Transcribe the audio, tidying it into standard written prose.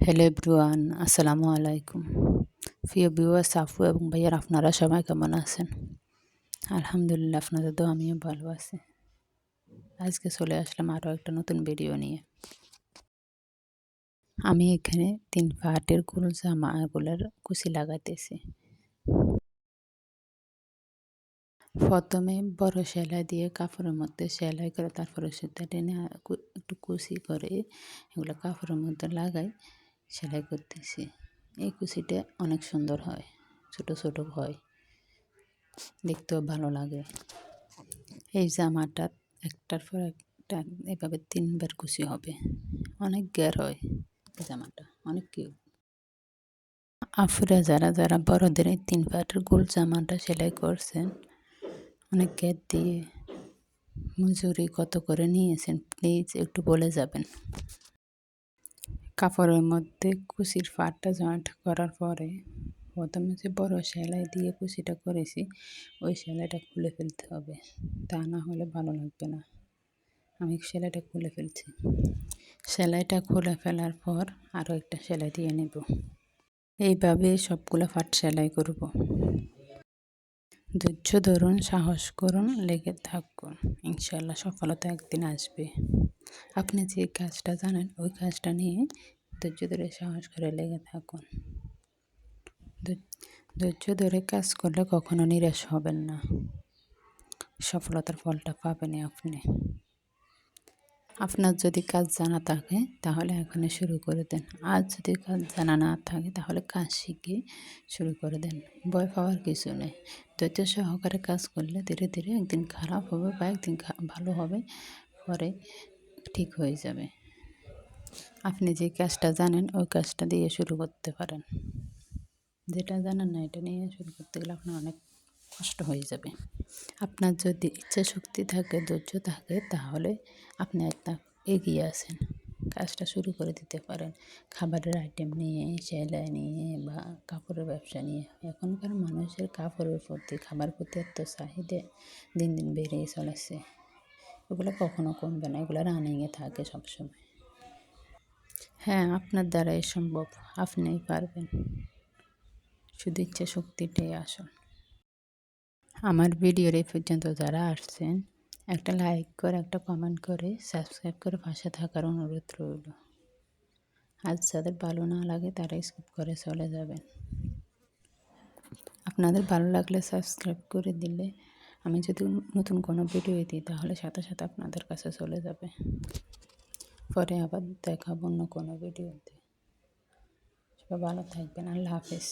Hello everyone, আসসালামু আলাইকুম। প্রিয় ভিউয়ার্স, আপু এবং ভাইয়ার, আপনারা সবাই কেমন আছেন? আলহামদুলিল্লাহ, আপনাদের তো আমিও ভালো আছি। আজকে চলে আসলাম আরও একটা নতুন ভিডিও নিয়ে। আমি এখানে 3 পার্টের গোল জামাগুলোর কুচি লাগাইতেছি। প্রথমে বড় সেলাই দিয়ে কাপড়ের মধ্যে সেলাই করে তারপরে সুতা টেনে একটু কুচি করে এগুলো কাপড়ের মধ্যে লাগাই সেলাই করতেছি। এই কুচিটা অনেক সুন্দর হয়, ছোট ছোট হয়, দেখতেও ভালো লাগে। এই জামাটা একটার পর একটা এভাবে 3বার কুচি হবে, অনেক ঘের হয়। জামাটা অনেক কিউট। আপুরা যারা যারা বড়দের এই 3 পাটের গোল জামাটা সেলাই করছেন, অনেক ঘের দিয়ে মজুরি কত করে নিয়েছেন প্লিজ একটু বলে যাবেন। কাপড়ের মধ্যে কুচির পাটটা জয়েন্ট করার পরে প্রথমে যে বড় সেলাই দিয়ে কুচিটা করেছি ওই সেলাইটা খুলে ফেলতে হবে, তা না হলে ভালো লাগবে না। আমি সেলাইটা খুলে ফেলছি। সেলাইটা খুলে ফেলার পর আরও একটা সেলাই দিয়ে নেব। এইভাবে সবগুলো পাট সেলাই করব। ধৈর্য ধরুন, সাহস করুন, লেগে থাকুন, ইনশাল্লাহ সফলতা একদিন আসবে। আপনি যে কাজটা জানেন ওই কাজটা নিয়ে ধৈর্য ধরে সাহস করে লেগে থাকুন। ধৈর্য ধরে কাজ করলে কখনো নিরাশ হবেন না, সফলতার ফলটা পাবেনই আপনি। আপনার যদি কাজ জানা থাকে তাহলে এখনই শুরু করে দেন, আর যদি কাজ জানা না থাকে তাহলে কাজ শিখে শুরু করে দেন। ভয় পাওয়ার কিছু নেই। ধৈর্য সহকারে কাজ করলে ধীরে ধীরে একদিন খারাপ হবে বা একদিন ভালো হবে, পরে ঠিক হয়ে যাবে। আপনি যে কাজটা জানেন ওই কাজটা দিয়ে শুরু করতে পারেন। যেটা জানেন না এটা নিয়ে শুরু করতে গেলে আপনার অনেক কষ্ট হয়ে যাবে। আপনার যদি ইচ্ছা শক্তি থাকে, ধৈর্য থাকে, তাহলে আপনি একটা এগিয়ে আসেন, কাজটা শুরু করে দিতে পারেন। খাবারের আইটেম নিয়ে, সেলাই নিয়ে বা কাপড়ের ব্যবসা নিয়ে। এখনকার মানুষের কাপড়ের প্রতি, খাবার প্রতি এত চাহিদা দিন দিন বেড়েই চলেছে। এগুলো কখনো কমবে না, এগুলো রানিংয়ে থাকে সবসময়। হ্যাঁ, আপনার দ্বারাই সম্ভব, আপনিই পারবেন, শুধু ইচ্ছা শক্তিটাই আসল। আমার ভিডিওর এই পর্যন্ত যারা আসছেন, একটা লাইক করে, একটা কমেন্ট করে, সাবস্ক্রাইব করে পাশে থাকার অনুরোধ রইল। আজ যাদের ভালো না লাগে তারা স্কিপ করে চলে যাবেন। আপনাদের ভালো লাগলে সাবস্ক্রাইব করে দিলে আমি যদি নতুন কোনো ভিডিও দিই তাহলে সাথে সাথে আপনাদের কাছে চলে যাবে। পরে আবার দেখাবো অন্য কোনো ভিডিওতে। সবাই ভালো থাকবেন। আল্লাহ হাফেজ।